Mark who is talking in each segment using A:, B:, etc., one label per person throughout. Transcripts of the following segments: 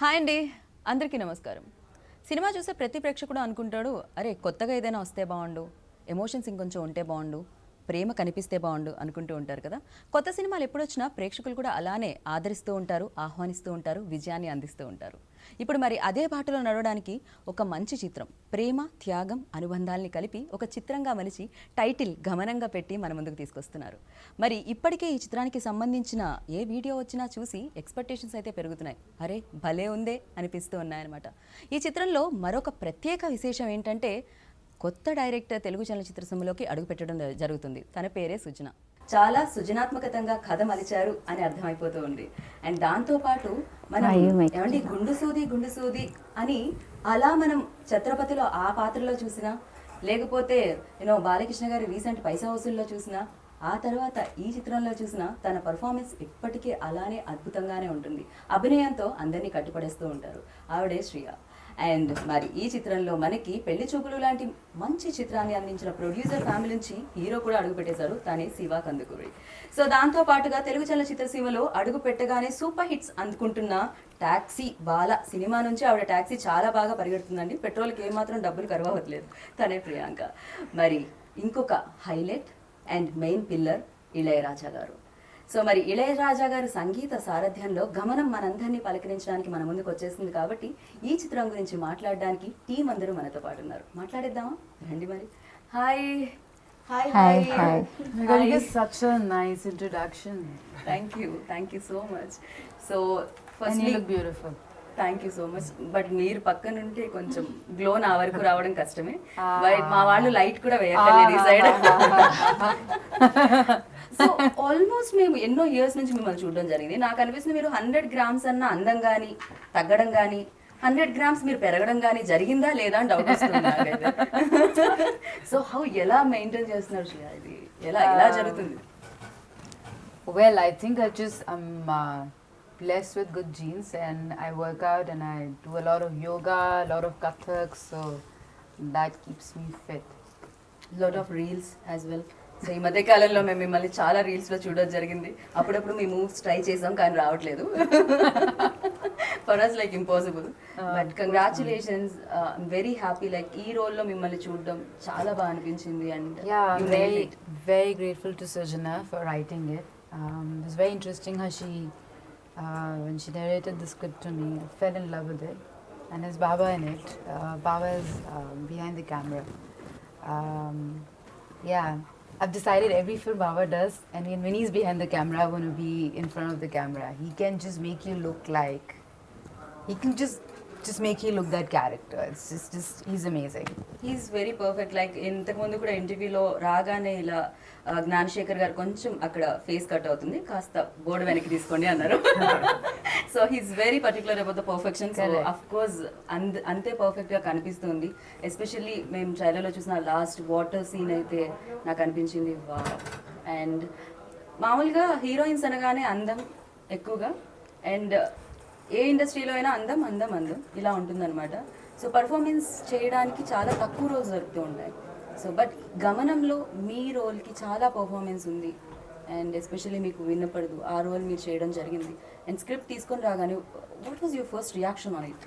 A: Hi అండి, అందరికీ నమస్కారం. సినిమా చూసే ప్రతి ప్రేక్షకుడు అనుకుంటాడు, అరే కొత్తగా ఏదైనా వస్తే బాగుండు, ఎమోషన్స్ ఇంకొంచెం ఉంటే బాగుండు, ప్రేమ కనిపిస్తే బాగుండు అనుకుంటూ ఉంటారు కదా. కొత్త సినిమాలు ఎప్పుడొచ్చినా ప్రేక్షకులు కూడా అలానే ఆదరిస్తూ ఉంటారు, ఆహ్వానిస్తూ ఉంటారు, విజయాన్ని అందిస్తూ ఉంటారు. ఇప్పుడు మరి అదే బాటలో నడవడానికి ఒక మంచి చిత్రం ప్రేమ త్యాగం అనుబంధాల్ని కలిపి ఒక చిత్రంగా మలిచి టైటిల్ గమనంగా పెట్టి మన ముందుకు తీసుకొస్తున్నారు. మరి ఇప్పటికే ఈ చిత్రానికి సంబంధించిన ఏ వీడియో వచ్చినా చూసి ఎక్స్పెక్టేషన్స్ అయితే పెరుగుతున్నాయి. అరే భలే ఉందే అనిపిస్తూ ఉన్నాయన్నమాట. ఈ చిత్రంలో మరొక ప్రత్యేక విశేషం ఏంటంటే కొత్త డైరెక్టర్ తెలుగు చలనచిత్ర సీమలోకి అడుగుపెట్టడం జరుగుతుంది. తన పేరే సుజన. చాలా సృజనాత్మకతంగా కథ మలిచారు అని అర్థమైపోతూ ఉంది. అండ్ దాంతోపాటు మనం ఏమండి గుండు సూది అని అలా మనం ఛత్రపతిలో ఆ పాత్రలో చూసినా, లేకపోతే బాలకృష్ణ గారి రీసెంట్ పైసా వసూల్లో చూసినా, ఆ తర్వాత ఈ చిత్రంలో చూసినా తన పర్ఫార్మెన్స్ ఇప్పటికీ అలానే అద్భుతంగానే ఉంటుంది. అభినయంతో అందరినీ కట్టుపడేస్తూ ఉంటారు. ఆవిడే శ్రియ. అండ్ మరి ఈ చిత్రంలో మనకి పెళ్లి చూపులు లాంటి మంచి చిత్రాన్ని అందించిన ప్రొడ్యూసర్ ఫ్యామిలీ నుంచి హీరో కూడా అడుగు పెట్టేశారు, తనే శివ కందుకూరి. సో దాంతో పాటుగా తెలుగు చలనచిత్ర సీమలో అడుగు పెట్టగానే సూపర్ హిట్స్ అందుకుంటున్న టాక్సీ బాల సినిమా నుంచి ఆవిడ టాక్సీ చాలా బాగా పరిగెడుతుందండి. పెట్రోల్కి ఏమాత్రం డబ్బులు కరవట్లేదు, తనే ప్రియాంక. మరి ఇంకొక highlight and main pillar Ilaiyaraaja గారు. సో మరి ఇళయరాజా గారి సంగీత సారథ్యంలో గమనం మనందరినీ పలకరించడానికి మన ముందుకు వచ్చేసింది. కాబట్టి ఈ చిత్రం గురించి మాట్లాడడానికి టీం అందరూ మనతో పాటు ఉన్నారు. మాట్లాడేద్దామా రండి మరి. Hi hi hi
B: hi. Such a nice introduction.
A: Thank you so much. So
B: And you look beautiful.
A: Thank you so much. But మీరు పక్కన ఉంటే కొంచెం గ్లో నా వరకు రావడం కష్టమే. బట్ మా వాళ్ళు లైట్ కూడా వేయట్లేదు ఈ సైడ్. సో ఆల్మోస్ట్ మేము ఎన్నో ఇయర్స్ నుంచి మిమ్మల్ని చూడడం జరిగింది. నాకు అనిపిస్తుంది మీరు 100 grams అన్న అందం కానీ తగ్గడం కానీ 100 grams మీరు పెరగడం కానీ జరిగిందా లేదా అని డౌట్ వస్తుంది నాకైతే. సో ఎలా మెయింటైన్ చేస్తున్నారు శ్రేయ, ఇది ఎలా జరుగుతుంది?
B: Well, I think I'm blessed with good genes, and I work out and I do a lot of yoga, a lot of kathak, so that keeps me fit.
A: Lot of reels as well. So ఈ మధ్య కాలంలో మేము మిమ్మల్ని చాలా reels లో చూడడం జరిగింది. అప్పుడప్పుడు మీ మూవ్స్ ట్రై చేసాం కానీ రావట్లేదు. For us like impossible. But congratulations, I'm very happy. Like ఈ రోల్ లో మిమ్మల్ని చూడడం చాలా బాగా అనిపించింది. And
B: I'm very grateful to Sujana for writing it. It was very interesting how she when she narrated the script to me, I fell in love with it. And there's Baba in it. Baba is behind the camera. Yeah, I've decided every film Baba does, and when he's behind the camera, I want to be in front of the camera. He can just make you look like, he can just make you look that character. It's just he's amazing.
A: He's very perfect. Like ఇంతకుముందు కూడా ఇంటర్వ్యూలో రాగానే ఇలా జ్ఞానశేఖర్ గారు కొంచెం అక్కడ face cut అవుతుంది, కాస్త బోర్డు వెనక్కి తీసుకోండి అన్నారు. So he's very particular about the perfection. So of course అంతే పర్ఫెక్ట్గా కనిపిస్తుంది. ఎస్పెషల్లీ మేము ట్రైలర్లో చూసిన లాస్ట్ వాటర్ సీన్ అయితే నాకు అనిపించింది వా. అండ్ మామూలుగా హీరోయిన్స్ అనగానే అందం ఎక్కువగా, అండ్ ఏ ఇండస్ట్రీలో అయినా అందం అందం అందం ఇలా ఉంటుందన్నమాట. సో పర్ఫార్మెన్స్ చేయడానికి చాలా తక్కువ రోజు దొరుకుతూ ఉంటాయి. సో బట్ గమనంలో మీ రోల్కి చాలా పర్ఫార్మెన్స్ ఉంది, అండ్ ఎస్పెషల్లీ మీకు విన్నపడదు ఆ రోల్ మీరు చేయడం జరిగింది. అండ్ స్క్రిప్ట్ తీసుకొని రాగానే what was your first reaction on it?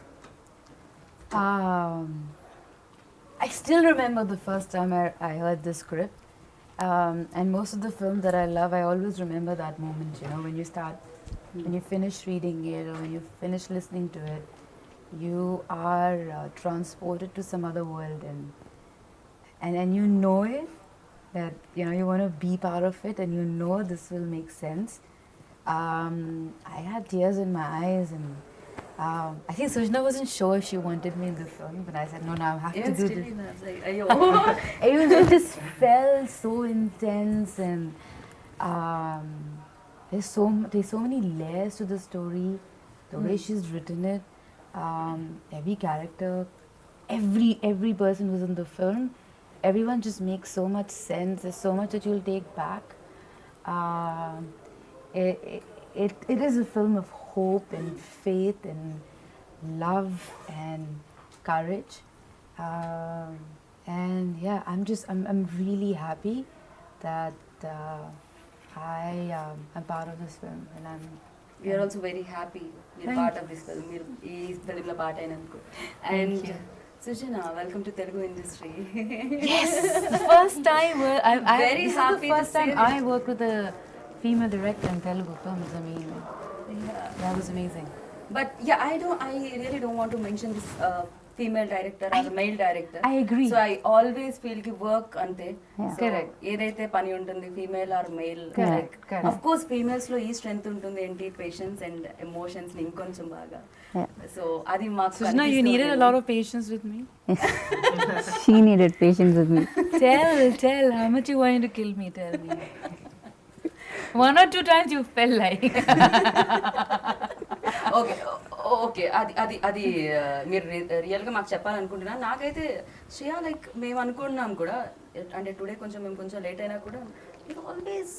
B: I still remember the first time I heard the script. And most of the films that I love, I always remember that moment, when you start, when you finish reading it or when you finish listening to it, you are transported to some other world, and you know it, that you want to be part of it, and you know this will make sense. I had tears in my eyes, and I think Sujana wasn't sure if she wanted me in the film, but I said no, I have to do this. It just felt so intense, and there's so many layers to the story, the way she's written it. Every character, every person who's in the film, everyone just makes so much sense. There's so much that you'll take back. It is a film of hope and faith and love and courage. And yeah, I'm really happy that I'm part of this film, and I'm
A: we are also very happy మీరు part of this film, మీరు ఈ ఫిల్మ్లో part అయినందుకు. And Sujana, welcome to Telugu industry.
B: Yes, the first time
A: Very
B: this
A: happy
B: is the
A: to
B: first
A: say
B: time
A: this.
B: I worked with a female director in Telugu films. I mean, that was amazing.
A: But yeah, I really don't want to mention this female director or male director.
B: I agree.
A: So I always feel ki work ante.
C: Yeah.
A: So,
B: Correct.
A: ఏదైతే పని ఉంటుంది female are mail,
B: Correct, correct.
A: Of course females లో ఈ strength ఉంటుంది ఏంటి, patience and emotions ని ఇంకొంచెం బాగా.
C: Yeah.
A: సో అది మాకు
B: Sujana, you needed a lot of patience with me.
C: She needed patience with me.
B: Tell how much you wanted to kill me. Tell me. One or two times you felt like.
A: Okay okay, అది అది అది మీరు రియల్గా మాకు చెప్పాలనుకుంటున్నా. నాకైతే Shreya like మేము అనుకుంటున్నాం కూడా, అంటే టుడే కొంచెం మేము కొంచెం లేట్ అయినా కూడా ఇట్ ఆల్వేస్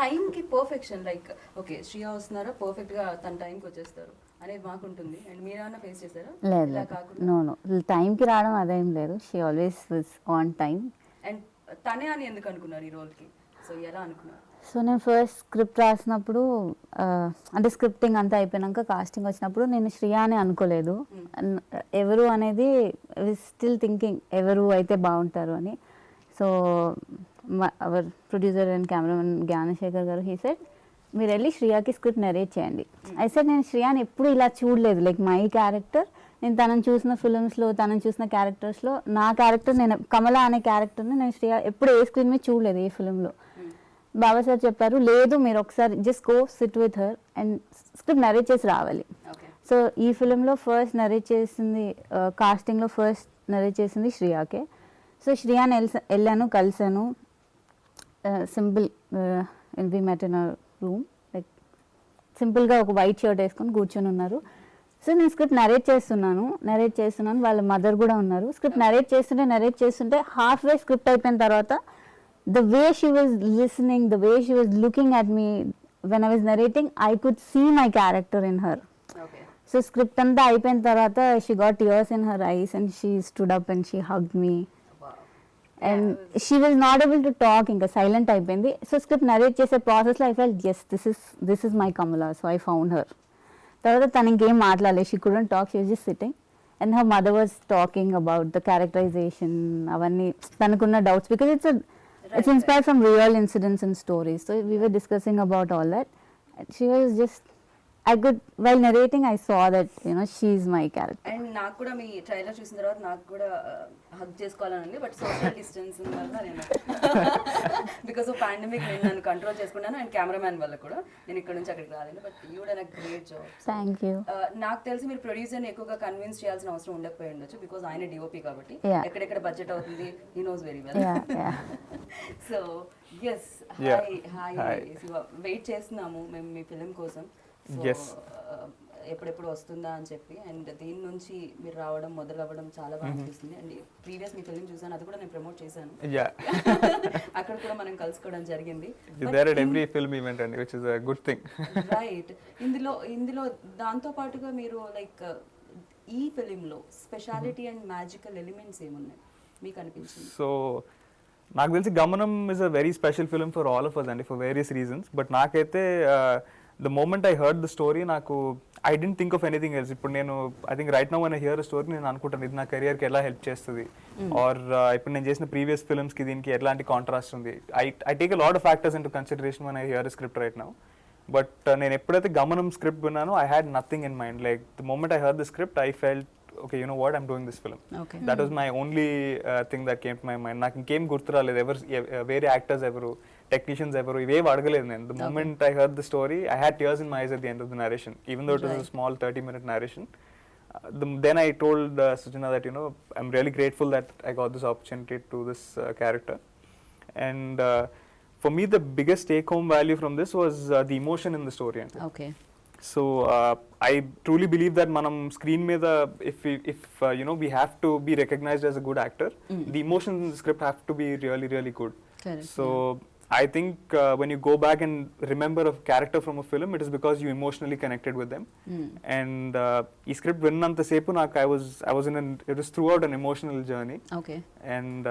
A: టైంకి పర్ఫెక్షన్, లైక్ ఓకే శ్రేయా వస్తున్నారా పర్ఫెక్ట్గా తన టైంకి వచ్చేస్తారు అనేది మాకుంటుంది. అండ్ మీరేమన్నా ఫేస్ చేశారా
C: లేదు
A: ఇలా
C: లేదు,
A: కాకుండా?
C: నో టైంకి రావడం అదేం లేదు. She always was on time.
A: And తనే అని ఎందుకు అనుకున్నారు ఈ రోల్కి? సో ఎలా అనుకున్నారు?
C: సో నేను ఫస్ట్ స్క్రిప్ట్ రాసినప్పుడు అంటే స్క్రిప్టింగ్ అంతా అయిపోయినాక కాస్టింగ్ వచ్చినప్పుడు నేను శ్రియా అని అనుకోలేదు. ఎవరు అనేది స్టిల్ థింకింగ్ ఎవరు అయితే బాగుంటారు అని. So our producer and cameraman Gnanasekhar గారు హీ సెడ్ మీరు వెళ్ళి శ్రియాకి స్క్రిప్ట్ నరేట్ చేయండి. అయితే నేను శ్రియాని ఎప్పుడు ఇలా చూడలేదు. లైక్ మై క్యారెక్టర్, నేను తనని చూసిన ఫిల్మ్స్లో తనని చూసిన క్యారెక్టర్స్లో నా క్యారెక్టర్, నేను కమలా అనే క్యారెక్టర్ని నేను శ్రియా ఎప్పుడు ఏ స్క్రీన్ మీద చూడలేదు ఏ ఫిల్మ్లో. బాబా సార్ చెప్పారు లేదు మీరు ఒకసారి just go SIT with her and script narrate చేసి రావాలి.
A: ఓకే.
C: సో ఈ ఫిలింలో ఫస్ట్ నరేట్ చేసింది, కాస్టింగ్లో ఫస్ట్ నరేట్ చేసింది శ్రియాకే. సో శ్రియాని వెళ్ళాను, కలిసాను. Simple we met in our room, like సింపుల్గా ఒక వైట్ షర్ట్ వేసుకొని కూర్చొని ఉన్నారు. సో నేను స్క్రిప్ట్ నరేట్ చేస్తున్నాను, వాళ్ళ మదర్ కూడా ఉన్నారు. స్క్రిప్ట్ నరేట్ చేస్తుంటే హాఫ్ వే స్క్రిప్ట్ అయిపోయిన తర్వాత the way she was listening, the way she was looking at me when I was narrating, I could see my character in her.
A: Okay.
C: So script anta అయిపోయిన తర్వాత she got tears in her eyes and she stood up and she hugged me. And she was not able to talk, ఇంకా silent అయిపోయింది. So script narrate చేసే ప్రాసెస్లో I felt yes, this is my Kamala. So I found her. తర్వాత తను ఇంకేం మాట్లాడలేదు, she couldn't talk, she was just sitting and her mother was talking about the characterization, అవన్నీ తనకున్న doubts because it's inspired from real incidents and stories. So we were discussing about all that. She was just, while narrating, I saw that, she's my character.
A: And నాకు కూడా మీ trailer చూసిన తర్వాత నాకు కూడా hug చేసుకోవాలని ఉంది, బట్ సోషల్ డిస్టెన్స్ వల్ల నేను బికాస్ ఆఫ్ పాండమిక్ నేను నన్ను కంట్రోల్ చేసుకున్నాను. అండ్ కెమెరామ్యాన్ వల్ల కూడా నేను ఇక్కడ నుంచి అక్కడికి రాలేదు. But you done a great job.
C: Thank you.
A: నాకు తెలిసి మీరు ప్రొడ్యూసర్ని ఎక్కువగా కన్విన్స్ చేయాల్సిన అవసరం ఉండకపోయి ఉండొచ్చు, బికాస్ ఆయన డిఓపి కాబట్టి
C: Yeah.
A: ఎక్కడెక్కడ బడ్జెట్ అవుతుంది he knows very well.
C: Yeah.
A: So yes, hi wait చేస్తున్నాము మేము మీ ఫిలిం కోసం.
D: Yes.
A: ఎప్పుడెప్పుడు వస్తుందా అని చెప్పి. అండ్ దీని నుంచి మీరు రావడం మొదలవ్వడం చాలా బాగా అనిపిస్తుంది. అండ్ ప్రీవియస్ మీ ఫిలిం చూసాను, అది కూడా నేను ప్రమోట్ చేశాను.
D: Yeah.
A: అక్కడ కూడా మనం కలుసుకోవడం జరిగింది.
D: You're there at every film event, and which is a good thing.
A: Right. ఇందులో దాంతో పాటుగా మీరు లైక్ ఈ ఫిలింలో స్పెషాలిటీ అండ్ మ్యాజికల్ ఎలిమెంట్స్ ఏమున్నాయి మీకు అనిపించింది?
D: So, నాకు తెలిసి గమనం is a very special film for all of us and for various reasons. But నాకైతే the moment I heard the story, I didn't think of anything else. ఇప్పుడు నేను I think right now when I hear a story, నేను అనుకుంటాను ఇది నా కెరియర్కి ఎలా help చేస్తుంది, are ఇప్పుడు నేను చేసిన ప్రీవియస్ ఫిల్మ్స్కి దీనికి ఎలాంటి కాంట్రాస్ట్ ఉంది. I take a lot of factors into consideration when I hear a script right now. But నేను ఎప్పుడైతే గమనం script విన్నానో I had nothing in mind. Like the moment I heard the script, I felt okay, you know what, I'm doing this film.
A: Okay.
D: That was my only thing that came to my mind. నాకు ఇంకేం గుర్తు రాలేదు. వేరే actors ఎవరు, technicians ఎవరు, ఇవేవి అడగలేదు నేను. The moment I heard the story, I had tears in my eyes at the end of the narration, even though it was a small 30-minute narration. Then I told Sujana that, I'm really grateful that I got this opportunity to this character. And for me, the biggest take-home value from this was the emotion in the story.
A: Okay.
D: So I truly believe that manam screen meeda, if we have to be recognized as a good actor, the emotions in the script have to be really, really good.
A: Correct.
D: So I think when you go back and remember a character from a film, it is because you emotionally connected with them. And ఈ script విన్నంతసేపు నాకు I was in it was throughout an emotional journey.
A: Okay,
D: And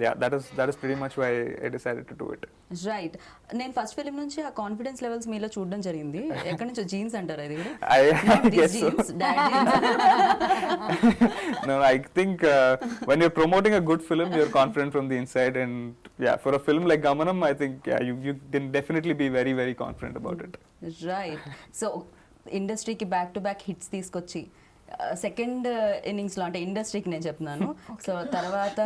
D: yeah, that is pretty much why I decided to do it.
A: Right. నేను first film నుంచి ఆ confidence levels మీలో చూడడం జరిగింది. ఎక్కడి నుంచో జీన్స్ అంటారు అది కూడా.
D: I guess so. No, I think when you're promoting a good film, you're confident from the inside, and yeah, for a film like Gamanam, I think you can definitely be very, very confident about it.
A: Right. So ఇండస్ట్రీకి back to back hits తీసుకొచ్చి second ఇన్నింగ్స్లో, అంటే ఇండస్ట్రీకి నేను చెప్తున్నాను. So తర్వాత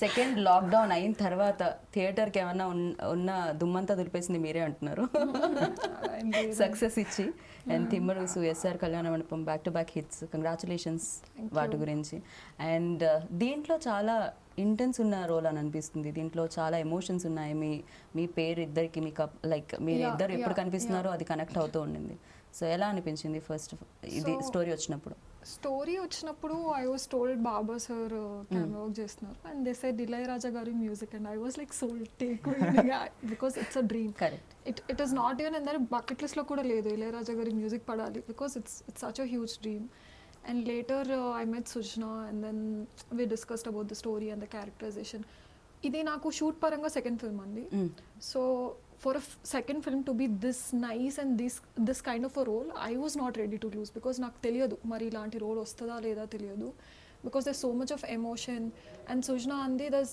A: second lockdown అయిన తర్వాత థియేటర్కి ఏమన్నా ఉన్న దుమ్మంతా దులిపేసింది మీరే అంటున్నారు. సక్సెస్ ఇచ్చి అండ్ తిమ్మరుసు, ఎస్ఆర్ కళ్యాణ మండపం, back to back hits. Congratulations వాటి గురించి. అండ్ దీంట్లో చాలా ఇంటెన్స్ ఉన్న రోల్ అని అనిపిస్తుంది. దీంట్లో చాలా ఎమోషన్స్ ఉన్నాయి. మీ పేరు ఇద్దరికి మీకు లైక్ మీరు ఇద్దరు ఎప్పుడు కనిపిస్తున్నారో అది కనెక్ట్ అవుతూ ఉండింది. సో ఎలా అనిపించింది ఫస్ట్ ఇది స్టోరీ వచ్చినప్పుడు?
E: స్టోరీ వచ్చినప్పుడు I was told Baba sir camera work చేస్తున్నారు అండ్ దే సెడ్ ఇళయరాజా గారి music and I was like sold take because it's a dream.
A: Correct.
E: It is not even అందరి బకెట్ లిస్ట్లో కూడా లేదు ఇళయరాజా గారి మ్యూజిక్ పడాలి because it's such a huge dream. And later I met Sujna and then we discussed about the story and the characterization. ఇది నాకు shoot పరంగా second film అండి. So for a second film to be this nice and this kind of a role I was not ready to lose because నాకు తెలియదు మరి ఇలాంటి role వస్తుందా లేదా తెలియదు because there's so much of emotion and Sujna Andi there's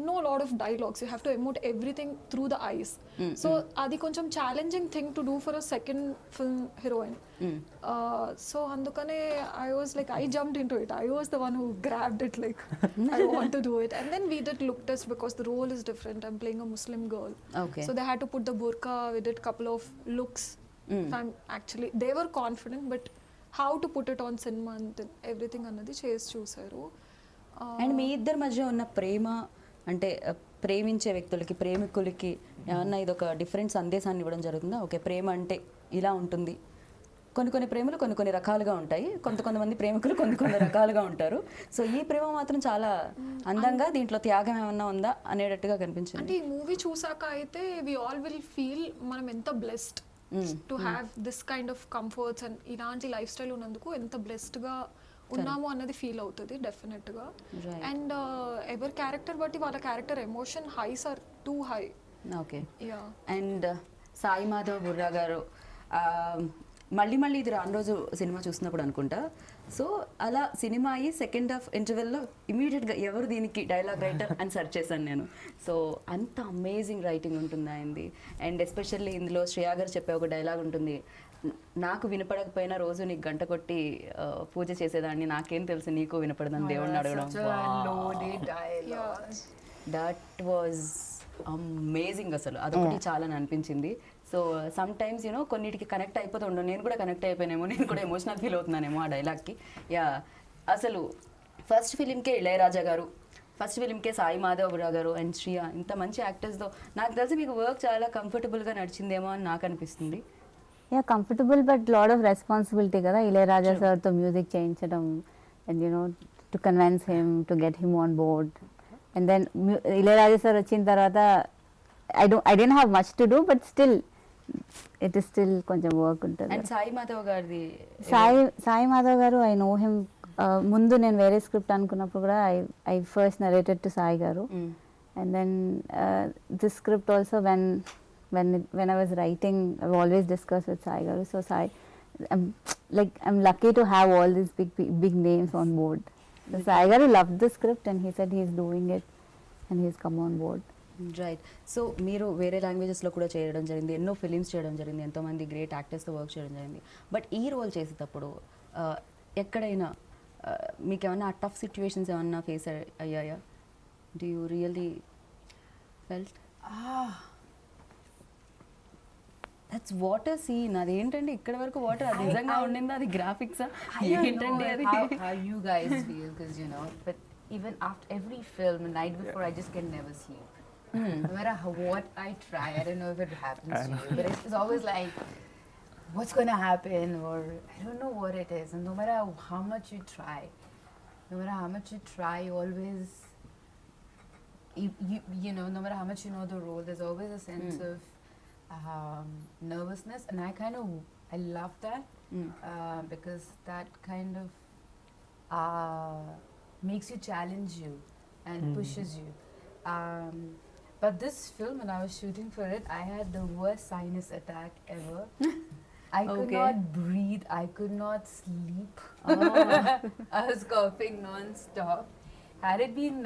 E: no lot of dialogues, you have to emote everything through the eyes. So adi koncham challenging thing to do for a second film heroine. So andukane I was like I jumped into it, I was the one who grabbed it like I want to do it. And then we did look test because the role is different, I'm playing a Muslim girl.
A: Okay.
E: So they had to put the burqa, we did couple of looks. I'm actually they were confident but how to put it on cinema and everything అన్నది చేసి చూసారు.
A: And మీ ఇద్దరి మధ్య ఉన్న ప్రేమ అంటే ప్రేమించే వ్యక్తులకి, ప్రేమికులకి ఏమన్నా ఇది ఒక డిఫరెంట్ సందేశాన్ని ఇవ్వడం జరుగుతుందా? ఓకే, ప్రేమ అంటే ఇలా ఉంటుంది. కొన్ని ప్రేమలు కొన్ని రకాలుగా ఉంటాయి, కొంతమంది ప్రేమికులు కొన్ని రకాలుగా ఉంటారు. సో ఈ ప్రేమ మాత్రం చాలా అందంగా, దీంట్లో త్యాగం ఏమన్నా ఉందా అనేటట్టుగా కనిపించింది.
E: అంటే ఈ మూవీ చూసాక అయితే వి ఆల్ విల్ ఫీల్ మనం ఎంత blessed to have this kind of comforts and ఇలాంటి లైఫ్ స్టైల్ ఉన్నందుకు ఎంత బ్లెస్డ్గా ఉన్నాము అన్నది ఫీల్ అవుతుంది డెఫినెట్గా. అండ్ ఎవరి క్యారెక్టర్ బట్టి వాళ్ళ character emotion highs are too high.
A: Okay.
E: Yeah.
A: And Sai Madhav Burra గారు మళ్ళీ ఇది రాను రోజు సినిమా చూసినప్పుడు అనుకుంటా. సో అలా సినిమా అయ్యి సెకండ్ హాఫ్ ఇంటర్వెల్లో ఇమీడియట్గా ఎవరు దీనికి డైలాగ్ రైటర్ అని సెర్చ్ చేశాను నేను. సో అంత అమేజింగ్ రైటింగ్ ఉంటుంది ఆయనది. అండ్ ఎస్పెషల్లీ ఇందులో శ్రేయా గారు చెప్పే ఒక డైలాగ్ ఉంటుంది, నాకు వినపడకపోయినా రోజు నీకు గంట కొట్టి పూజ చేసేదాన్ని, నాకేం తెలుసు నీకు వినపడదని దేవుడిని అడగడం. That was amazing. అసలు అదొకటి చాలా అనిపించింది. సో సమ్ టైమ్స్ యూనో కొన్నిటికి కనెక్ట్ అయిపోతూ ఉండవు. నేను కూడా కనెక్ట్ అయిపోయానేమో, నేను కూడా ఎమోషనల్ ఫీల్ అవుతున్నానేమో ఆ డైలాగ్కి. యా, అసలు ఫస్ట్ ఫిలింకే ఇళయరాజా గారు, ఫస్ట్ ఫిలింకే సాయి మాధవ్ బుర్రా గారు అండ్ శ్రియా, ఇంత మంచి యాక్టర్స్తో నాకు తెలిసి మీకు వర్క్ చాలా కంఫర్టబుల్గా నడిచిందేమో అని నాకు అనిపిస్తుంది.
C: Yeah, comfortable but lot of responsibility కదా ఇళయరాజా సార్తో మ్యూజిక్ చేయించడం and you know to convince him to get him on board. And then Ilaiyaraaja sir వచ్చిన తర్వాత I didn't have much to do, but still it is still కొంచెం work ఉంటుంది.
A: And Sai Madhav గారిది,
C: సాయి మాధవ్ గారు I know him. ముందు నేను వేరే స్క్రిప్ట్ అనుకున్నప్పుడు కూడా I first narrated to Sai గారు. And then this script also when I was writing I've always discussed with Sai garu. So Sai, I'm lucky to have all these big names on board. So Sai garu loved the script and he said he's doing it and he's come on board.
A: Right. So మీరు వేరే లాంగ్వేజెస్లో కూడా చేయడం జరిగింది, ఎన్నో films చేయడం జరిగింది, ఎంతోమంది great యాక్టర్స్తో work చేయడం జరిగింది. బట్ ఈ రోల్ చేసేటప్పుడు ఎక్కడైనా మీకు ఏమన్నా టఫ్ సిచ్యువేషన్స్ ఏమన్నా ఫేస్ అయ్యాయా? Do you really felt that's water scene? అదేంటండి ఇక్కడ వరకు వాటర్, అది నిజంగా ఉండిందా, అది గ్రాఫిక్సా ఏంటండి అది?
B: How you guys feel, because you know, but even after every film, the night before, I just can never sleep. No matter what I try, I don't know if it happens to you, but it's always like, what's going to happen, or I don't know what it is. And no matter how much you try, you always, you you know, no matter how much you know the role, there's always a sense of nervousness, and I love that because that kind of makes you challenge you and pushes you. But this film, when I was shooting for it, I had the worst sinus attack ever. I could
A: Okay.
B: not breathe. I could not sleep. I was coughing non-stop. Had it been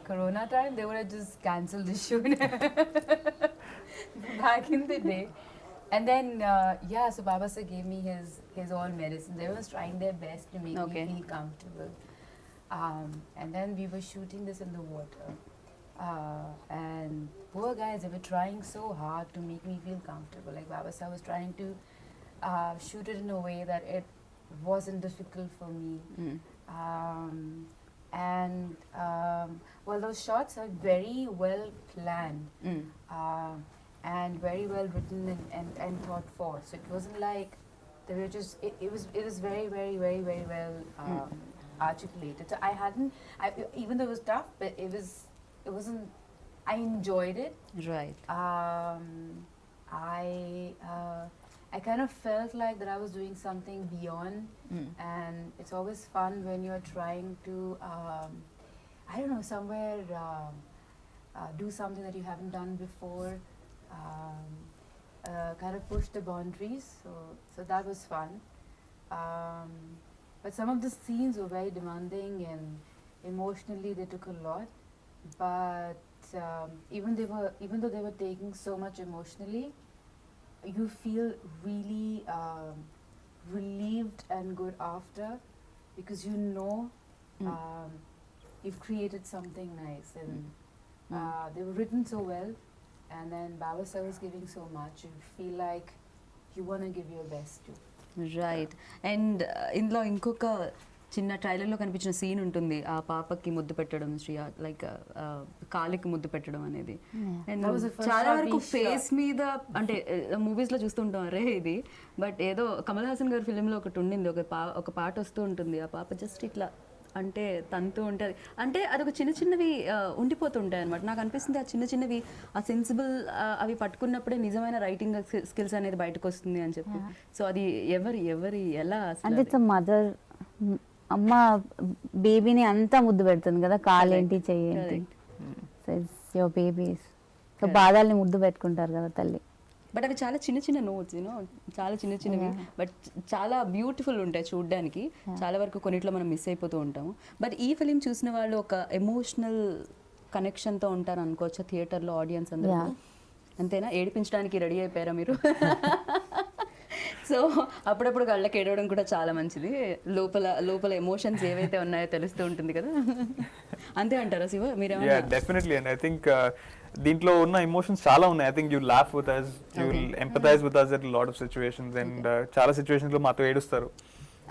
B: Corona time, they would have just cancelled the shoot back in the day. And then, yeah, so Baba sir gave me his all medicine. They was trying their best to make
A: Okay.
B: me feel comfortable. And then we were shooting this in the water. And poor guys, they were trying so hard to make me feel comfortable. Like Baba sir was trying to shoot it in a way that it wasn't difficult for me. Well, those shots are very well planned and very well written and thought for. So it wasn't like they were just. It was very well articulated. So even though it was tough, but it wasn't. I enjoyed it.
A: Right.
B: I kind of felt like that I was doing something beyond, and it's always fun when you're trying to, I don't know, somewhere do something that you haven't done before, kind of push the boundaries. So that was fun. But some of the scenes were very demanding, and emotionally they took a lot. But even though they were taking so much emotionally, you feel really relieved and good after, because you know you've created something nice, and they were written so well, and then Baba sir was giving so much. You feel like you want to give your best too.
A: Right and ఇందులో ఇంకొక చిన్న ట్రైలర్లో కనిపించిన scene ఉంటుంది ఆ పాపకి ముద్దు పెట్టడం శ్రియా లైక్ కాలికి ముద్దు పెట్టడం అనేది and
B: That was the first
A: చాలా
B: shot
A: వరకు
B: we shot.
A: ఫేస్ మీద అంటే మూవీస్లో చూస్తుంటాం అరే ఇది బట్ ఏదో కమల్ హాసన్ గారి ఫిలింలో ఒకటి ఉండింది ఒక పాట వస్తూ ఉంటుంది ఆ పాప జస్ట్ ఇట్లా అంటే తంతూ ఉంటుంది అంటే అదొక చిన్నవి ఉండిపోతుంటాయి అనమాట నాకు అనిపిస్తుంది ఆ చిన్నవి ఆ సెన్సిబుల్ అవి పట్టుకున్నప్పుడే నిజమైన రైటింగ్ స్కిల్స్ అనేది బయటకు వస్తుంది అని చెప్పి సో అది ఎవరి ఎలా అసలు
C: అంటే ఇట్స్ మదర్ అమ్మ బేబీని అంతా ముద్దు పెడుతుంది కదా కాలేంటి చెయ్యేంటి so it's your babies so బాధాలని ముద్దు పెట్టుకుంటారు కదా తల్లి
A: బట్ అవి చాలా చిన్న నోట్స్ యూనో చాలా చిన్నవి బట్ చాలా బ్యూటిఫుల్ ఉంటాయి చూడడానికి చాలా వరకు కొన్నిట్లో మనం మిస్ అయిపోతూ ఉంటాము బట్ ఈ ఫిలిం చూసిన వాళ్ళు ఒక ఎమోషనల్ కనెక్షన్తో ఉంటారు అనుకోవచ్చు థియేటర్లో ఆడియన్స్ అందరూ
C: Yeah.
A: అంతేనా ఏడిపించడానికి రెడీ అయిపోయారా మీరు సో అప్పుడప్పుడు కళ్ళకి ఏడవడం కూడా చాలా మంచిది లోపల ఎమోషన్స్ ఏవైతే ఉన్నాయో తెలుస్తూ ఉంటుంది కదా అంతే అంటారా శివ
D: యా
A: మీరేమన్నా
D: డెఫినెట్లీ అండ్ ఐ థింక్ దీంట్లో ఉన్న ఎమోషన్స్ చాలా ఉన్నాయి I think you laugh with us you will empathise with us at lot of situations and చాలా సిచ్యువేషన్స్ లో మాతో ఏడుస్తారు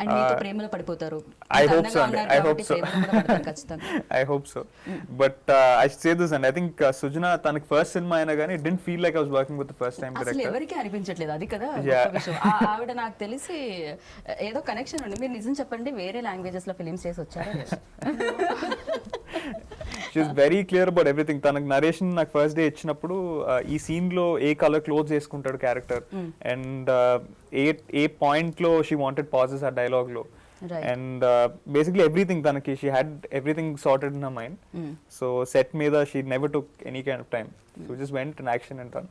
A: అండ్ మీతో ప్రేమలో పడిపోతారు
D: I
A: అంత
D: hope
A: అందంగా
D: so అండి.
A: ఉన్నారు
D: I hope
A: కాబట్టి
D: so.
A: ప్రేమలో కూడా పడతారు ఖచ్చితంగా
D: I hope so. But I should say this, and I think Sujana, తనకి ఫస్ట్ సినిమా అయినా కానీ it didn't feel like I was working with the first time
A: అసలు
D: director.
A: ఎవరికి అనిపించట్లేదు అది కదా
D: Yeah.
A: గొప్ప విషయం ఆవిడ నాకు తెలిసి ఏదో కనెక్షన్ ఉంది మీరు నిజం చెప్పండి వేరే లాంగ్వేజెస్ లో ఫిలిమ్స్ చేసి వచ్చారా
D: She's very clear about everything. తనకు నరేషన్ నాకు ఫస్ట్ డే ఇచ్చినప్పుడు ఈ సీన్ లో ఏ కలర్ క్లోజ్ చేసుకుంటాడు క్యారెక్టర్ అండ్ ఏ పాయింట్ లో షీ వాంటెడ్ పాజెస్ ఆ డైలాగ్ లో
A: Right.
D: అండ్ బేసిక్లీ ఎవ్రీథింగ్ తనకి she had everything sorted in her mind so set మీద she never took any kind of time so just went in action and done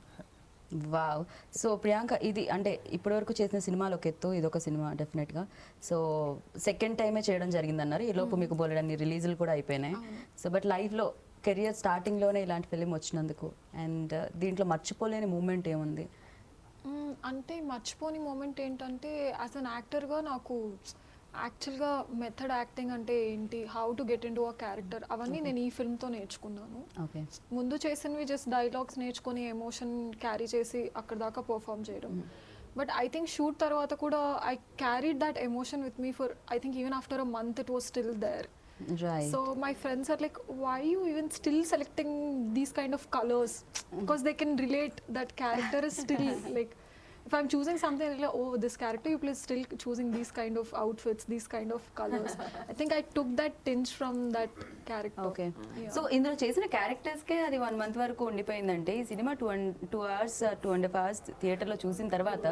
A: wow so Priyanka ఇది అంటే ఇప్పటివరకు చేసిన సినిమాలు ఒక ఎత్తు ఇదొక సినిమా డెఫినెట్గా సో సెకండ్ టైమే చేయడం జరిగిందన్నారు ఈ లోపు మీకు బోలెడన్ని రిలీజులు కూడా అయిపోయినాయి సో బట్ లైఫ్లో కెరియర్ స్టార్టింగ్లోనే ఇలాంటి ఫిలిం వచ్చినందుకు అండ్ దీంట్లో మర్చిపోలేని మూమెంట్ ఏముంది
E: అంటే మర్చిపోని మూమెంట్ ఏంటంటే యాజ్ అన్ యాక్టర్గా నాకు యాక్చువల్గా మెథడ్ యాక్టింగ్ అంటే ఏంటి how to get in to a character అవన్నీ నేను ఈ ఫిల్మ్తో నేర్చుకున్నాను
A: ఓకే
E: ముందు చేసినవి జస్ట్ డైలాగ్స్ నేర్చుకొని ఎమోషన్ క్యారీ చేసి అక్కడ దాకా పర్ఫామ్ చేయడం బట్ ఐ థింక్ షూట్ తర్వాత కూడా I carried that emotion with me for I think even after a month it was still there
A: right
E: So my friends are like, why are you even still selecting these kind of colors? Because they can relate that character is still like if I'm choosing something like, oh, this character you play is still choosing these kind of outfits, these kind of colors. I think I took that tinge from that character.
A: Okay
E: Yeah.
A: So ఇందులో చేసిన క్యారెక్టర్స్కే అది 1 month వరకు ఉండిపోయిందంటే ఈ cinema 2 hours 2.5 hours థియేటర్లో చూసిన తర్వాత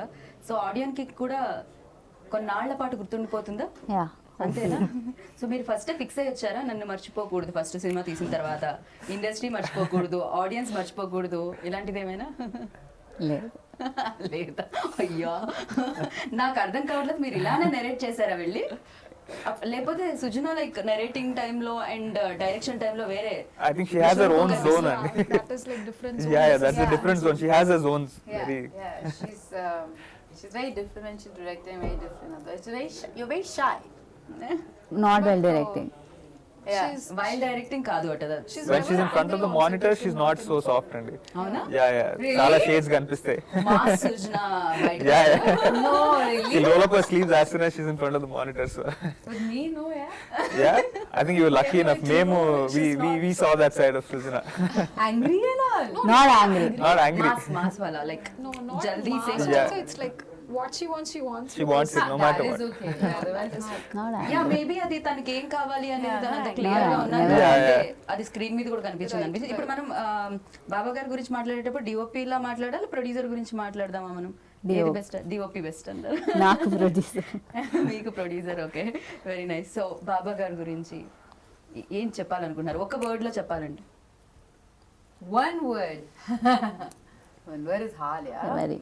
A: so ఆడియన్కి కూడా కొన్నాళ్ల పాటు గుర్తుండిపోతుందా
C: యా
A: అంతేనా సో మీరు ఫస్ట్ ఫిక్స్ అయ్యి వచ్చారా నన్ను మర్చిపోకూడదు ఫస్ట్ సినిమా తీసిన తర్వాత ఇండస్ట్రీ మర్చిపోకూడదు ఆడియన్స్ మర్చిపోకూడదు ఇలాంటిది ఏమైనా
C: లేదు
A: లేదా అయ్యా నాకు అర్థం కావట్లేదు మీరు ఇలానే నెరేట్ చేశారా వెళ్ళి లేకపోతే సుజనా లైక్ నెరేటింగ్ టైంలో అండ్ డైరెక్షన్ టైంలో వేరే
D: I think she has her own zone and
E: That is like different zones.
D: yeah, that's a
B: Yeah.
D: different zone. She has her zones.
B: Yeah,
D: Very,
B: yeah. She's very different when she's directing, very different. It's very you're very shy.
C: Not well directing
B: Yeah.
E: She's
A: wild directing కాదు అట
D: when she's in front of the monitor, she's not so soft and
A: అవునా
D: yeah. చాలా shades కనిపిస్తాయి.
A: Mass Sujana బయట
D: Yeah, yeah.
B: No, really.
D: She'll roll up her sleeves as soon as she's in front of the monitor. So
B: With me, no, yeah.
D: yeah, I think you were lucky enough. Memo, we saw that side of Sujana.
B: Angry and all.
C: Not angry
D: Not angry.
A: Mass వాళ్ళ like
E: no, not
A: జల్దీ
E: mass.
A: Say
D: Yeah.
E: Also, it's like what she wants, she wants.
D: She wants it no matter
B: That
D: what.
B: is okay. Yeah, otherwise not.
C: Not
A: yeah maybe అది తనకి ఏం కావాలి అనేది
B: Yeah,
A: అంత
B: yeah.
A: Clear గా
C: Yeah,
A: ఉన్నది
D: yeah.
A: అంటే
D: Yeah,
A: అది స్క్రీన్ మీద కూడా కనిపించింది ఇప్పుడు మనం బాబా గారి గురించి మాట్లాడేటప్పుడు డిఓపి లా మాట్లాడాలి ప్రొడ్యూసర్ గురించి మాట్లాడదామా మనం ఏది బెస్ట్ డిఓపి బెస్ట్ అంటారు
C: నాకు ప్రొడ్యూసర్
A: మీకు producer okay very nice so Baba గారి గురించి ఏం చెప్పాలనుకున్నారు ఒక వర్డ్ లో చెప్పాలంటే
B: One word. One word is hard, yeah.
C: Very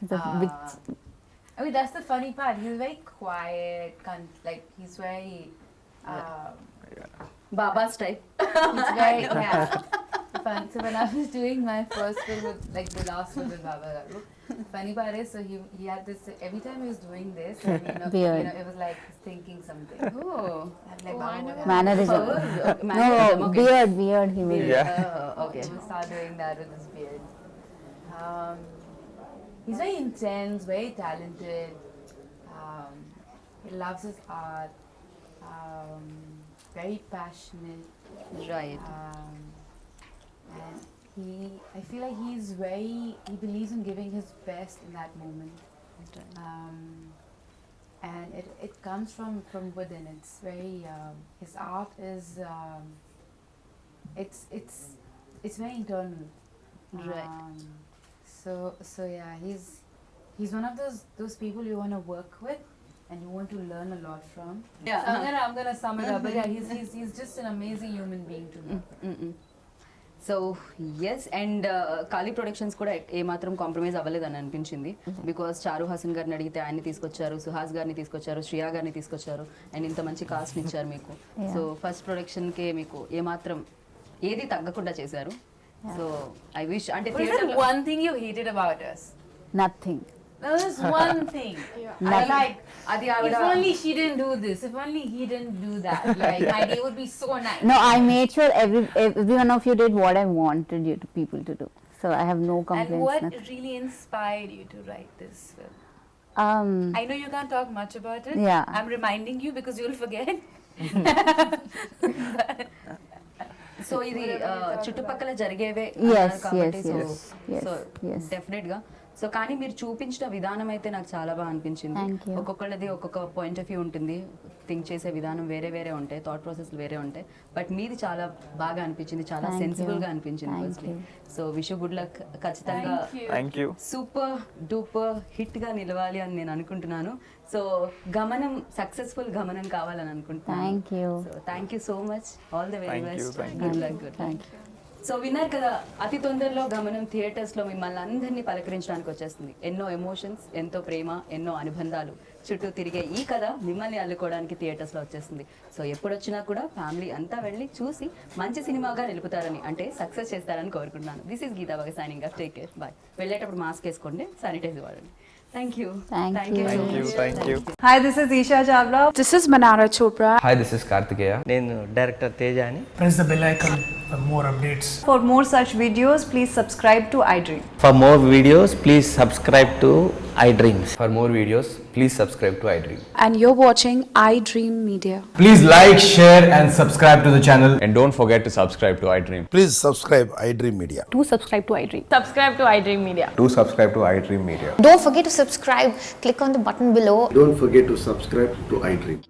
B: I mean, that's the funny part. He's very quiet, like he's very.
A: Baba style
B: He's very yeah. Fun. So when I was doing my first film with like the last one with Baba Garu, funny part is so he had this every time he was doing this, and,
C: Beard.
B: it was like he's thinking something.
A: Oh
B: I'm like,
E: Oh, I
B: Baba,
E: never-
B: what
C: mannerism
A: Mannerism,
C: no
A: okay.
C: Beard he made
D: Yeah.
A: Okay
B: He will start doing that with his beard. He's very intense, very talented. He loves his art. Very passionate.
A: Right
B: And I feel like he believes in giving his best in that moment. And it comes from within. It's very, his art is, it's very internal.
A: Right.
B: So yeah, he's one of those people you want to work with and you want to learn a lot from.
A: Yeah.
B: So I'm gonna sum it up, but yeah, he's just an amazing human being to me.
A: So yes and Kali productions కూడా ఏమాత్రం compromise అవ్వలేదని అనిపించింది because చారు హాసన్ గారిని అడిగితే ఆయన్ని తీసుకొచ్చారు సుహాస్ గారిని తీసుకొచ్చారు శ్రియా గారిని తీసుకొచ్చారు అండ్ ఇంత మంచి కాస్ట్ ఇచ్చారు మీకు సో ఫస్ట్ ప్రొడక్షన్కే మీకు ఏమాత్రం ఏది తగ్గకుండా చేశారు సో ఐ విష్ అంటే
B: What is
A: theatre
B: that
A: లో-
B: one thing you hated about us?
C: Nothing
B: There's one thing.
E: Yeah.
B: I like.
A: అది
B: If
A: ఆవిడ
B: only she didn't do this. If only he didn't do that. Like my day would be so nice.
C: No, I made sure every one of you did what I wanted you to people to do. So I have no
B: And
C: complaints.
B: what
C: nothing.
B: really inspired you to write this film?
C: Um,
B: I know you can't talk much about it.
C: Yeah.
B: I'm reminding you because you'll forget.
A: So ఇది చుట్టుపక్కల జరిగేవే
C: Yes,
A: అన్నారు కాబట్టి
C: yes,
A: so
C: yes, yes,
A: so
C: yes.
A: Definite గా so కానీ మీరు చూపించిన విధానం అయితే నాకు చాలా బాగా అనిపించింది
C: Thank you.
A: ఒక్కొక్కళ్ళది ఒక్కొక్క పాయింట్ ఆఫ్ వ్యూ ఉంటుంది థింక్ చేసే విధానం వేరే వేరే ఉంటాయి థాట్ ప్రాసెస్ వేరే ఉంటాయి బట్ మీది చాలా బాగా అనిపించింది చాలా
C: Thank
A: సెన్సిబుల్
C: you.
A: గా అనిపించింది
C: Thank
A: firstly
C: you.
A: So wish good luck ఖచ్చితంగా
B: Thank you.
D: Thank you.
A: Super duper hit గా నిలవాలి అని నేను అనుకుంటున్నాను సో గమనం సక్సెస్ఫుల్ గమనం కావాలని అనుకుంటున్నాను
C: Thank you.
A: So thank you so much all the very
D: Thank you,
A: best
D: thank
A: good luck good
C: Thank you.
A: So విన్నారు కదా అతి తొందరలో గమనం థియేటర్స్ లో మిమ్మల్ని అందరినీ పలకరించడానికి వచ్చేస్తుంది ఎన్నో ఎమోషన్స్ ఎంతో ప్రేమ ఎన్నో అనుబంధాలు చుట్టూ తిరిగే ఈ కథ మిమ్మల్ని అల్లుకోవడానికి థియేటర్స్ లో వచ్చేస్తుంది సో ఎప్పుడు వచ్చినా కూడా ఫ్యామిలీ అంతా వెళ్ళి చూసి మంచి సినిమాగా నిలుపుతారని అంటే సక్సెస్ చేస్తారని కోరుకుంటున్నాను దిస్ ఈస్ గీతా బాగా signing off take care bye వెళ్ళేటప్పుడు మాస్క్ వేసుకోండి శానిటైజర్ వాడండి thank you
C: thank you
D: thank you
F: Hi, this is Isha Chavla.
B: This is Manara Chopra.
G: Hi, this is Kartikeya.
H: నేను డైరెక్టర్ తేజ అని.
I: Press the bell icon for more updates.
F: For more such videos, please subscribe to iDream.
H: For more videos please subscribe to I dreams.
G: For more videos, please subscribe to iDream.
B: And you're watching iDream Media.
J: Please like, share, and subscribe to the channel.
G: And don't forget to subscribe to iDream.
K: Please subscribe iDream Media.
F: Do subscribe to iDream.
C: subscribe to iDream Media.
G: Do subscribe to iDream Media.
L: Don't forget to subscribe. Click on the button below.
K: Don't forget to subscribe to iDream.